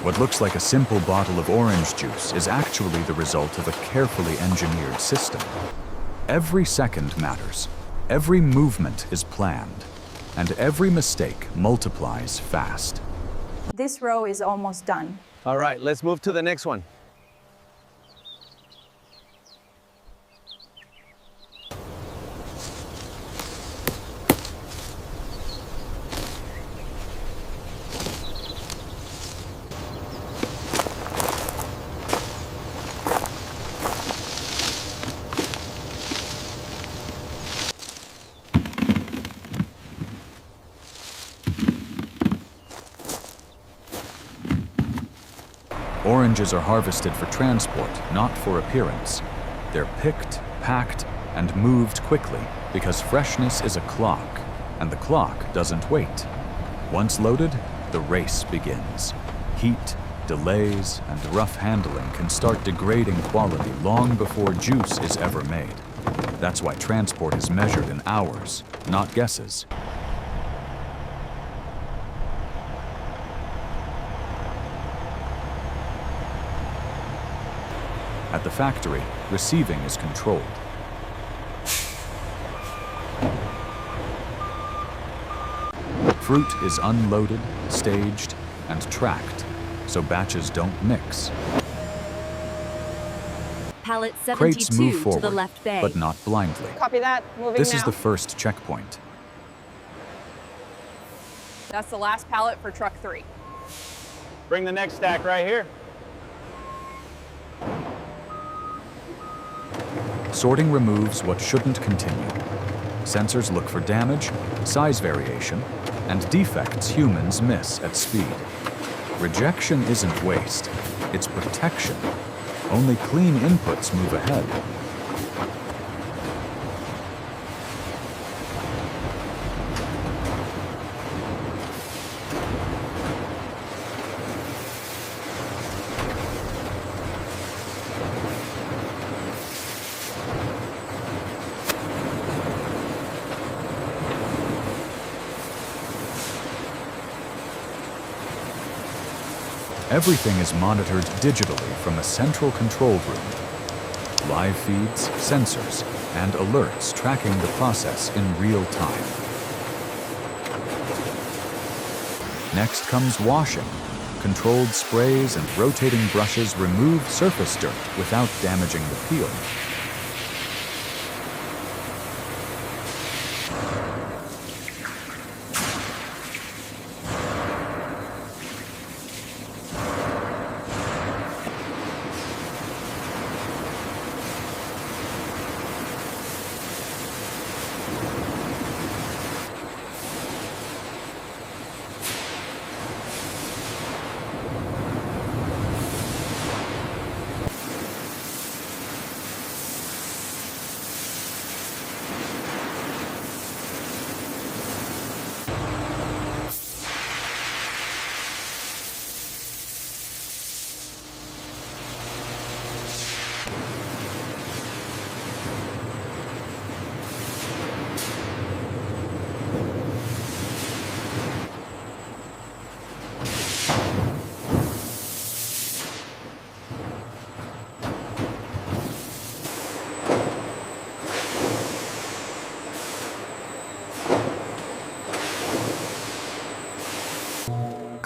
What looks like a simple bottle of orange juice is actually the result of a carefully engineered system. Every second matters, every movement is planned, and every mistake multiplies fast. This row is almost done. All right, let's move to the next one. Oranges are harvested for transport, not for appearance. They're picked, packed, and moved quickly because freshness is a clock, and the clock doesn't wait. Once loaded, the race begins. Heat, delays, and rough handling can start degrading quality long before juice is ever made. That's why transport is measured in hours, not guesses. At the factory, receiving is controlled. Fruit is unloaded, staged, and tracked, so batches don't mix. Pallet Crates 72 move forward, to the left bay. but not blindly. Copy that. Moving This now. is the first checkpoint. That's the last pallet for truck 3. Bring the next stack right here. Sorting removes what shouldn't continue. Sensors look for damage, size variation, and defects humans miss at speed. Rejection isn't waste, it's protection. Only clean inputs move ahead. Everything is monitored digitally from a central control room. Live feeds, sensors, and alerts tracking the process in real time. Next comes washing. Controlled sprays and rotating brushes remove surface dirt without damaging the peel.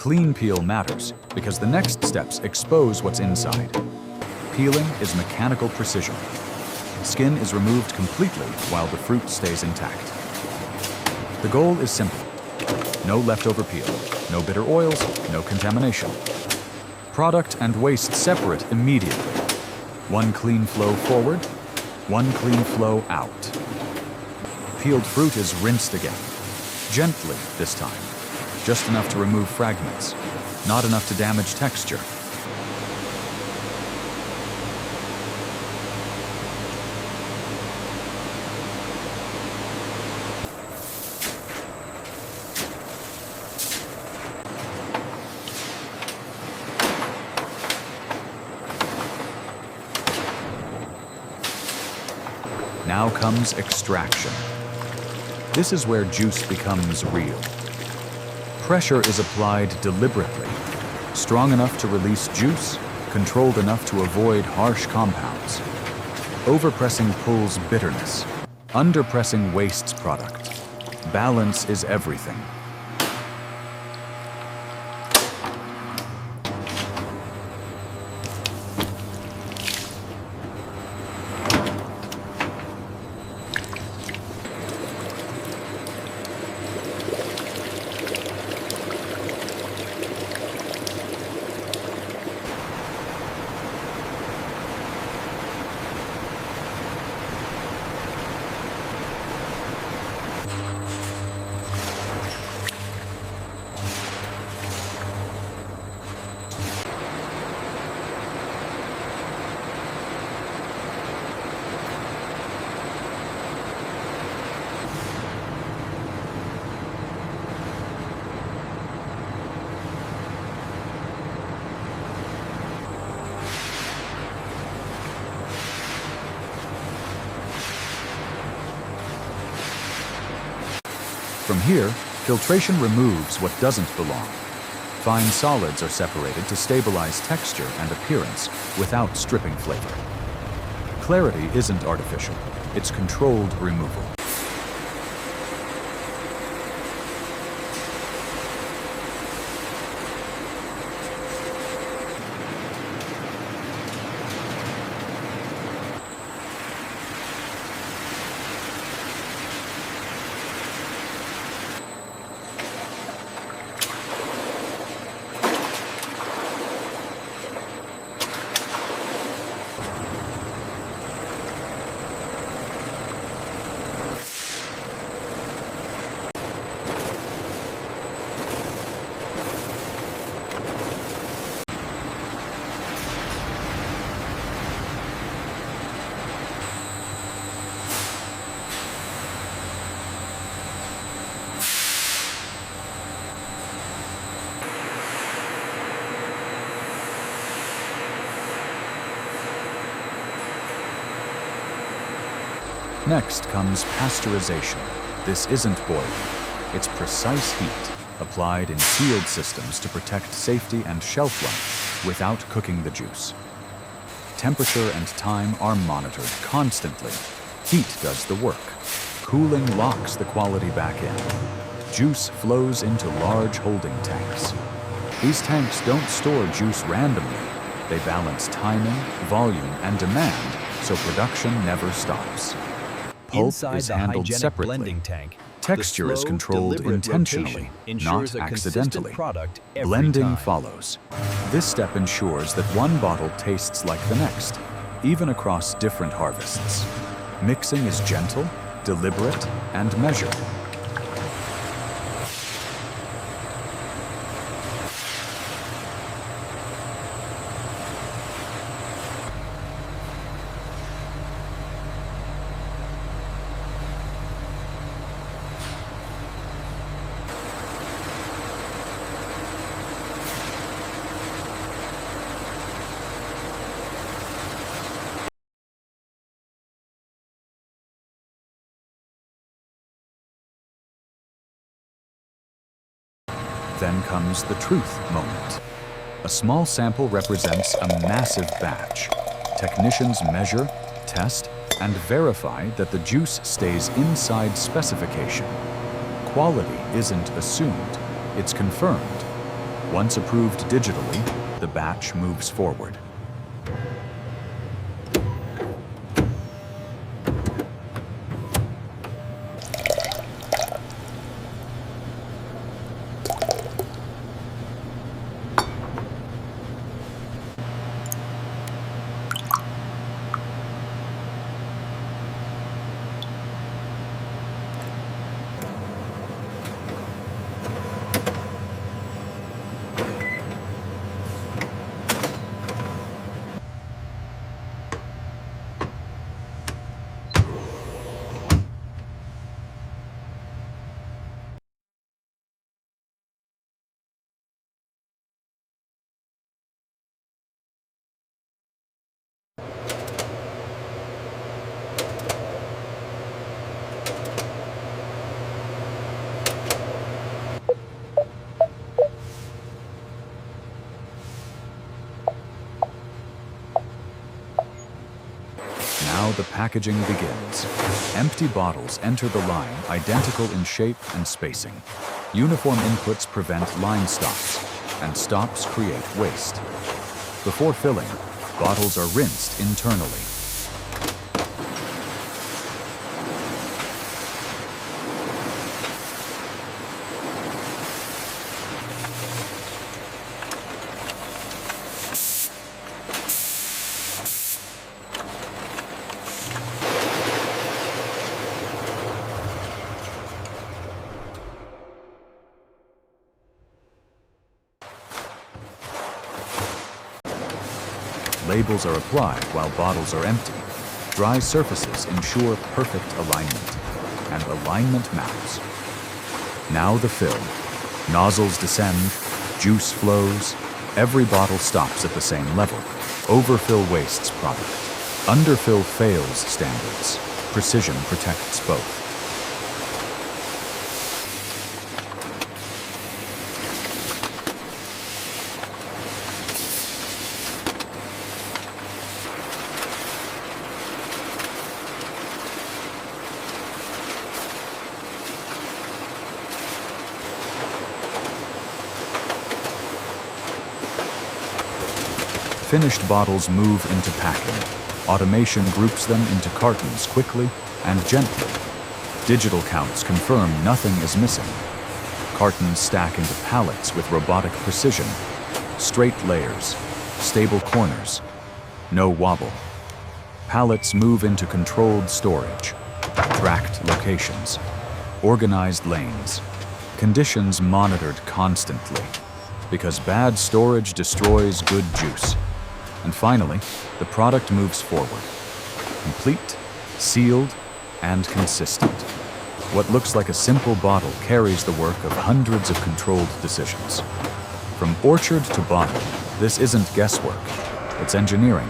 Clean peel matters because the next steps expose what's inside. Peeling is mechanical precision. Skin is removed completely while the fruit stays intact. The goal is simple. No leftover peel, no bitter oils, no contamination. Product and waste separate immediately. One clean flow forward, one clean flow out. Peeled fruit is rinsed again. Gently this time. Just enough to remove fragments, not enough to damage texture. Now comes extraction. This is where juice becomes real. Pressure is applied deliberately Strong enough to release juice, controlled enough to avoid harsh compounds. Overpressing pulls bitterness. Underpressing wastes product. Balance is everything. From here, filtration removes what doesn't belong. Fine solids are separated to stabilize texture and appearance without stripping flavor. Clarity isn't artificial, it's controlled removal. Next comes pasteurization. This isn't boiling. It's precise heat, applied in sealed systems to protect safety and shelf life without cooking the juice. Temperature and time are monitored constantly. Heat does the work. Cooling locks the quality back in. Juice flows into large holding tanks. These tanks don't store juice randomly. They balance timing, volume, and demand so production never stops. Pulp Inside is the handled hygienic separately. blending tank, Texture the is slow, controlled deliberate intentionally, rotation ensures not a consistent accidentally. product every Blending time. follows. This step ensures that one bottle tastes like the next, even across different harvests. Mixing is gentle, deliberate, and measured. Then comes the truth moment. A small sample represents a massive batch. Technicians measure, test, and verify that the juice stays inside specification. Quality isn't assumed, it's confirmed. Once approved digitally, the batch moves forward. Now the packaging begins. Empty bottles enter the line, identical in shape and spacing. Uniform inputs prevent line stops, and stops create waste. Before filling, bottles are rinsed internally. Labels are applied while bottles are empty. Dry surfaces ensure perfect alignment, and alignment matters. Now the fill. Nozzles descend, juice flows, every bottle stops at the same level. Overfill wastes product. Underfill fails standards. Precision protects both. Finished bottles move into packing. Automation groups them into cartons quickly and gently. Digital counts confirm nothing is missing. Cartons stack into pallets with robotic precision. Straight layers, stable corners, no wobble. Pallets move into controlled storage, tracked locations, organized lanes, conditions monitored constantly, because bad storage destroys good juice. And finally, the product moves forward, complete, sealed, and consistent. What looks like a simple bottle carries the work of hundreds of controlled decisions. From orchard to bottle, this isn't guesswork, it's engineering.